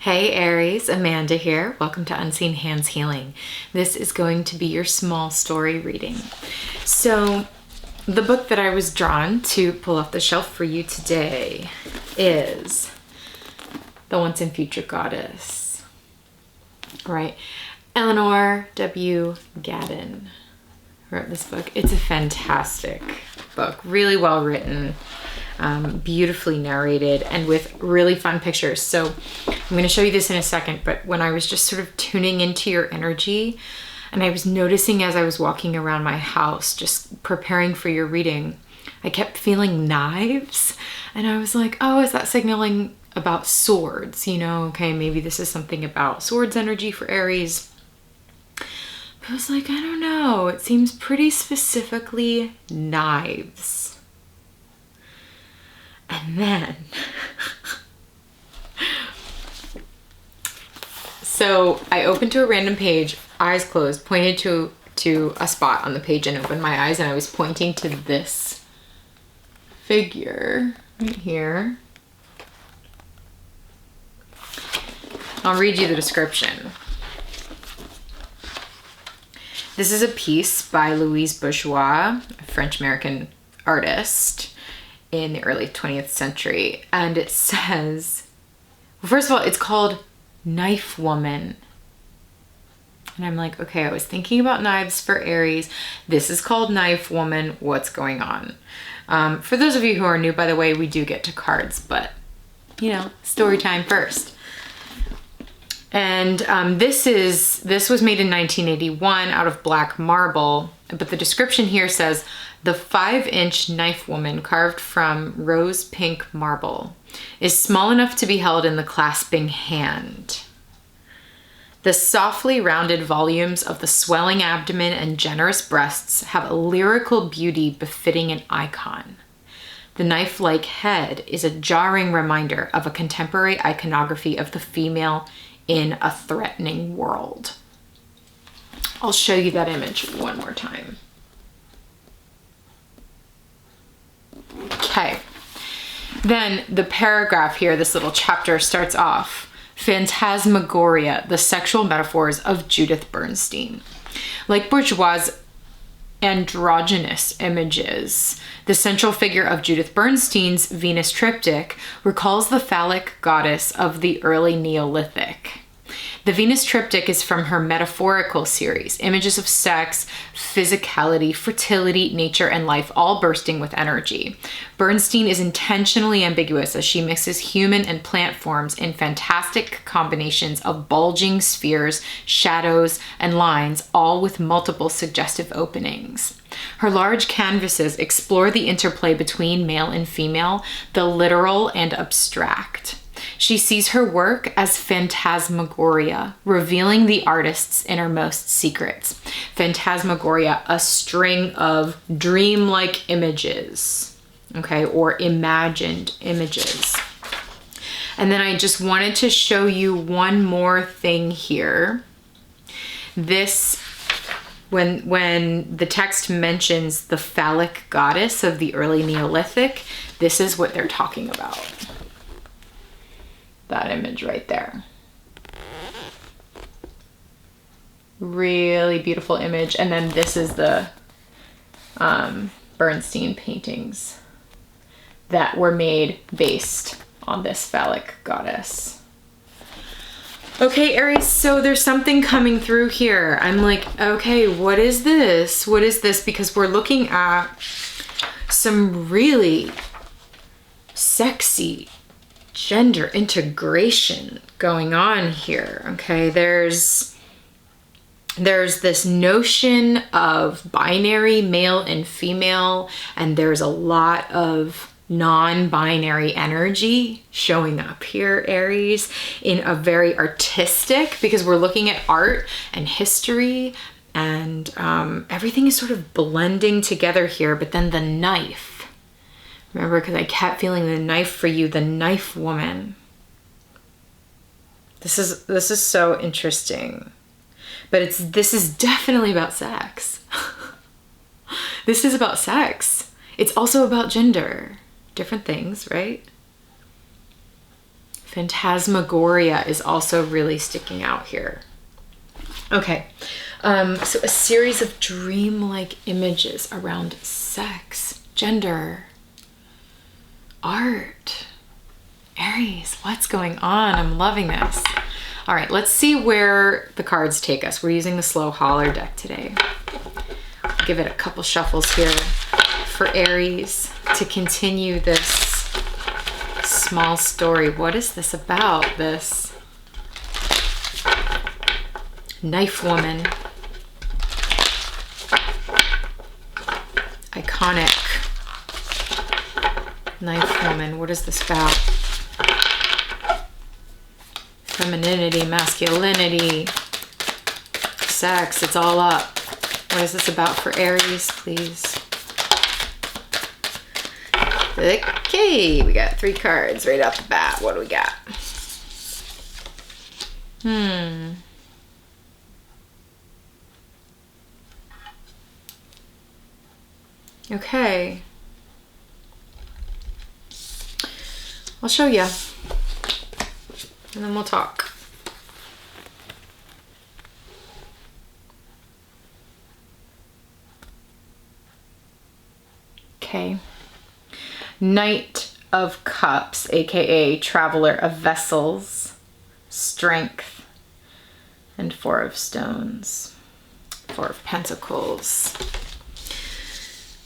Hey Aries, Amanda here. Welcome to Unseen Hands Healing. This is going to be your small story reading. So the book that I was drawn to pull off the shelf for you today is The Once and Future Goddess. All right, Elinor W. Gadon wrote this book. It's a fantastic book, really well written. Beautifully narrated and with really fun pictures. So I'm going to show you this in a second, but when I was just sort of tuning into your energy and I was noticing as I was walking around my house, just preparing for your reading, I kept feeling knives and I was like, oh, is that signaling about swords? You know, okay, maybe this is something about swords energy for Aries. But I was like, I don't know. It seems pretty specifically knives. And then, so I opened to a random page, eyes closed, pointed to a spot on the page and opened my eyes, and I was pointing to this figure right here. I'll read you the description. This is a piece by Louise Bourgeois, a French-American artist in the early 20th century. And it says, well, first of all, it's called Knife Woman. And I'm like, okay, I was thinking about knives for Aries. This is called Knife Woman. What's going on? For those of you who are new, by the way, we do get to cards, but you know, story time first. And this was made in 1981 out of black marble, but the description here says, the 5-inch knife woman carved from rose pink marble is small enough to be held in the clasping hand. The softly rounded volumes of the swelling abdomen and generous breasts have a lyrical beauty befitting an icon. The knife-like head is a jarring reminder of a contemporary iconography of the female in a threatening world. I'll show you that image one more time. Okay, then the paragraph here, this little chapter starts off, Phantasmagoria, the sexual metaphors of Judith Bernstein. Like Bourgeois' androgynous images, the central figure of Judith Bernstein's Venus triptych recalls the phallic goddess of the early Neolithic. The Venus triptych is from her metaphorical series, images of sex, physicality, fertility, nature, and life, all bursting with energy. Bernstein is intentionally ambiguous as she mixes human and plant forms in fantastic combinations of bulging spheres, shadows, and lines, all with multiple suggestive openings. Her large canvases explore the interplay between male and female, the literal and abstract. She sees her work as phantasmagoria, revealing the artist's innermost secrets. Phantasmagoria, a string of dreamlike images, okay, or imagined images. And then I just wanted to show you one more thing here. This, when the text mentions the phallic goddess of the early Neolithic, this is what they're talking about. That image right there. Really beautiful image. And then this is the Bernstein paintings that were made based on this phallic goddess. Okay, Aries, so there's something coming through here. I'm like, okay, what is this? What is this? Because we're looking at some really sexy gender integration going on here. Okay, there's this notion of binary male and female, and there's a lot of non-binary energy showing up here, Aries, in a very artistic, because we're looking at art and history, and everything is sort of blending together here. But then the knife, remember, because I kept feeling the knife for you, the knife woman. This is so interesting. But this is definitely about sex. This is about sex. It's also about gender. Different things, right? Phantasmagoria is also really sticking out here. Okay, so a series of dreamlike images around sex, gender, art. Aries, what's going on? I'm loving this. All right, let's see where the cards take us. We're using the slow holler deck today. I'll give it a couple shuffles here for Aries to continue this small story. What is this about? This knife woman. Iconic knife woman. What is this about? Femininity, masculinity, sex, it's all up. What is this about for Aries, please? Okay, we got 3 cards right off the bat. What do we got? Okay. I'll show you. And then we'll talk. Okay. Knight of Cups, aka Traveler of Vessels, Strength, and 4 of Stones, 4 of Pentacles.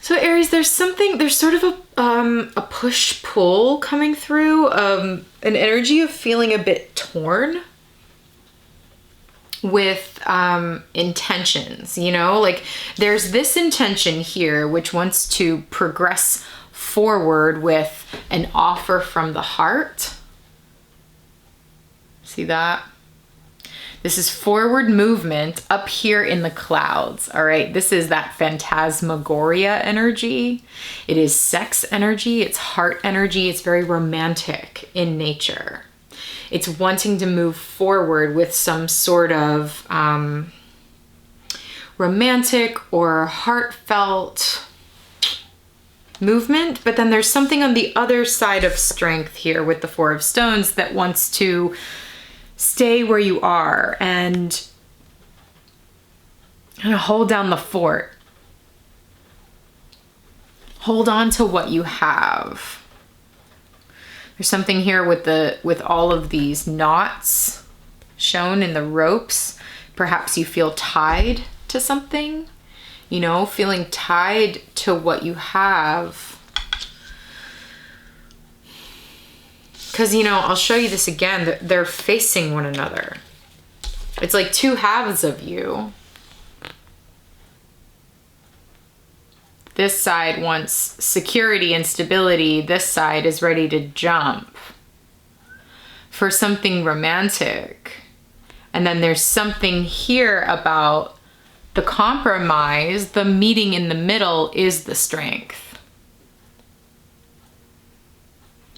So Aries, there's sort of a push-pull coming through, an energy of feeling a bit torn with intentions, you know? Like there's this intention here which wants to progress forward with an offer from the heart. See that? This is forward movement up here in the clouds, all right? This is that phantasmagoria energy. It is sex energy, it's heart energy, it's very romantic in nature. It's wanting to move forward with some sort of romantic or heartfelt movement, but then there's something on the other side of strength here with the 4 of Stones that wants to stay where you are and kind of hold down the fort. Hold on to what you have. There's something here with all of these knots shown in the ropes. Perhaps you feel tied to something, you know, feeling tied to what you have. Because, you know, I'll show you this again. They're facing one another. It's like 2 halves of you. This side wants security and stability. This side is ready to jump for something romantic. And then there's something here about the compromise. The meeting in the middle is the strength.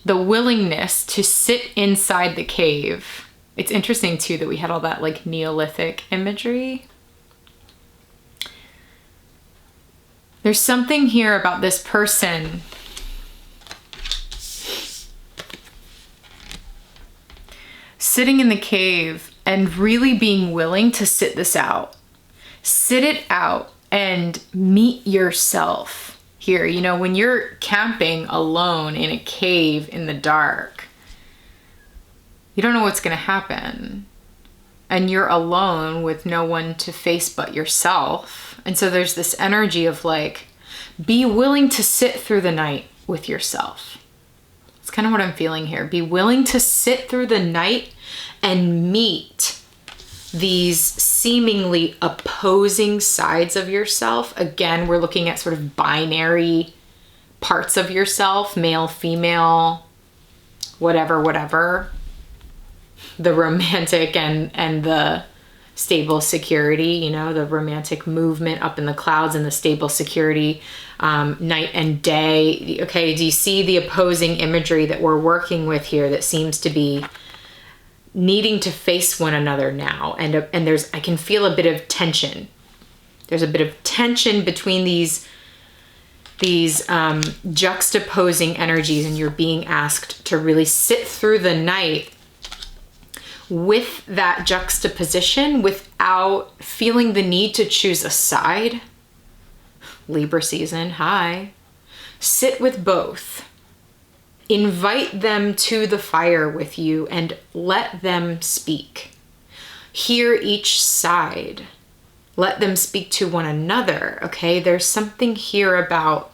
The willingness to sit inside the cave. It's interesting too that we had all that like Neolithic imagery. There's something here about this person sitting in the cave and really being willing to sit this out. Sit it out and meet yourself. Here, you know, when you're camping alone in a cave in the dark, you don't know what's going to happen. And you're alone with no one to face but yourself. And so there's this energy of like, be willing to sit through the night with yourself. It's kind of what I'm feeling here. Be willing to sit through the night and meet these seemingly opposing sides of yourself. Again, we're looking at sort of binary parts of yourself, male, female, whatever. The romantic and the stable security, you know, the romantic movement up in the clouds and the stable security, night and day. Okay, do you see the opposing imagery that we're working with here that seems to be needing to face one another now? And I can feel a bit of tension. There's a bit of tension between these juxtaposing energies, and you're being asked to really sit through the night with that juxtaposition, without feeling the need to choose a side. Libra season, hi. Sit with both. Invite them to the fire with you and let them speak. Hear each side. Let them speak to one another, okay? There's something here about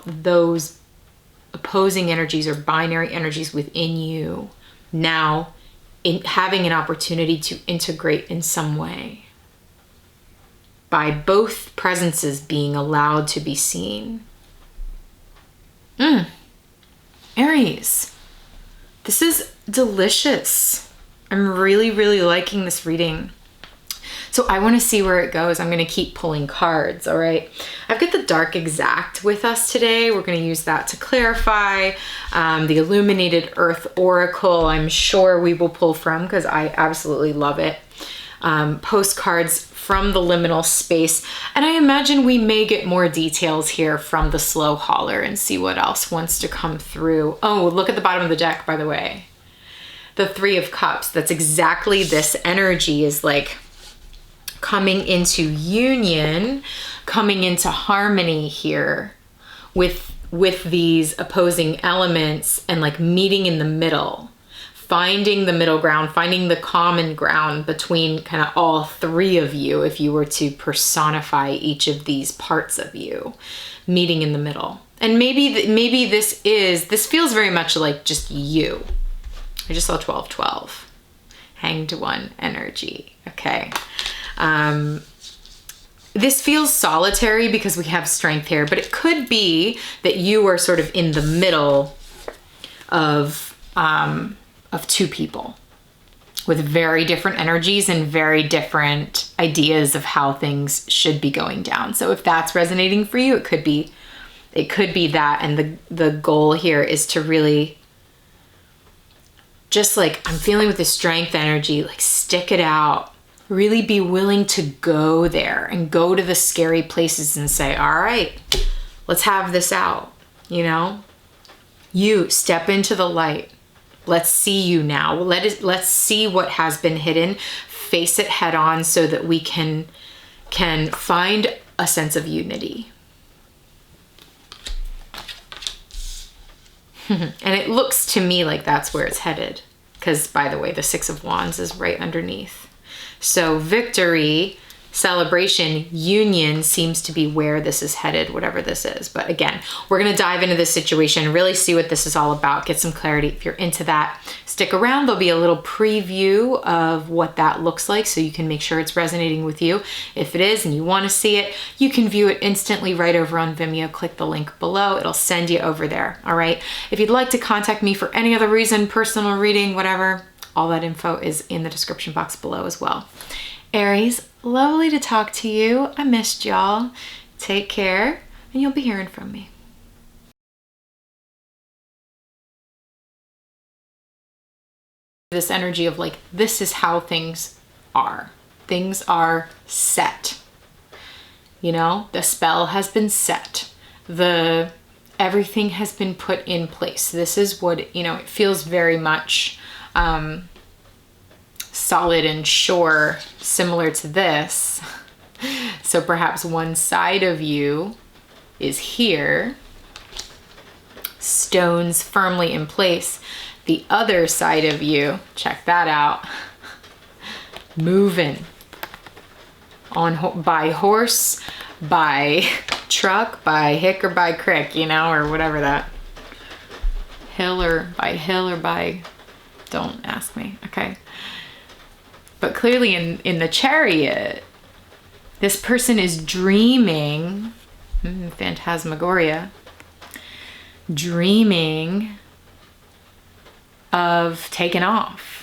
those opposing energies or binary energies within you now having an opportunity to integrate in some way by both presences being allowed to be seen. Aries, this is delicious. I'm really, really liking this reading. So I want to see where it goes. I'm going to keep pulling cards, all right? I've got the Dark Exact with us today. We're going to use that to clarify. The Illuminated Earth Oracle, I'm sure we will pull from because I absolutely love it. Postcards from the liminal space. And I imagine we may get more details here from the Slow Holler and see what else wants to come through. Oh, look at the bottom of the deck, by the way. The Three of Cups. That's exactly this energy, is like coming into union, coming into harmony here with these opposing elements, and like meeting in the middle, finding the middle ground, finding the common ground between kind of all three of you, if you were to personify each of these parts of you, meeting in the middle. And maybe this feels very much like just you. I just saw 12-12, Hanged One energy. Okay. This feels solitary because we have Strength here, but it could be that you are sort of in the middle of two people with very different energies and very different ideas of how things should be going down. So if that's resonating for you, it could be that. And the goal here is to really just like, I'm feeling with the Strength energy, like stick it out. Really be willing to go there and go to the scary places and say, all right, let's have this out. You know, you step into the light. Let's see you now. Let's see what has been hidden, face it head on so that we can find a sense of unity. And it looks to me like that's where it's headed. Because, by the way, the Six of Wands is right underneath. So victory, celebration, union seems to be where this is headed, whatever this is. But again, we're going to dive into this situation, really see what this is all about, get some clarity. If you're into that, stick around. There'll be a little preview of what that looks like so you can make sure it's resonating with you. If it is and you want to see it, you can view it instantly right over on Vimeo. Click the link below. It'll send you over there. All right. If you'd like to contact me for any other reason, personal reading, whatever, all that info is in the description box below as well. Aries, lovely to talk to you. I missed y'all. Take care, and you'll be hearing from me. This energy of like, this is how things are. Things are set. You know, the spell has been set. Everything has been put in place. This is what, you know, it feels very much solid and sure, similar to this. So perhaps one side of you is here, stones firmly in place. The other side of you, check that out, moving on by horse, by truck, by hick or by crick, you know, or whatever that hill or by, don't ask me. Okay. But clearly in the Chariot, this person is dreaming, phantasmagoria, dreaming of taking off.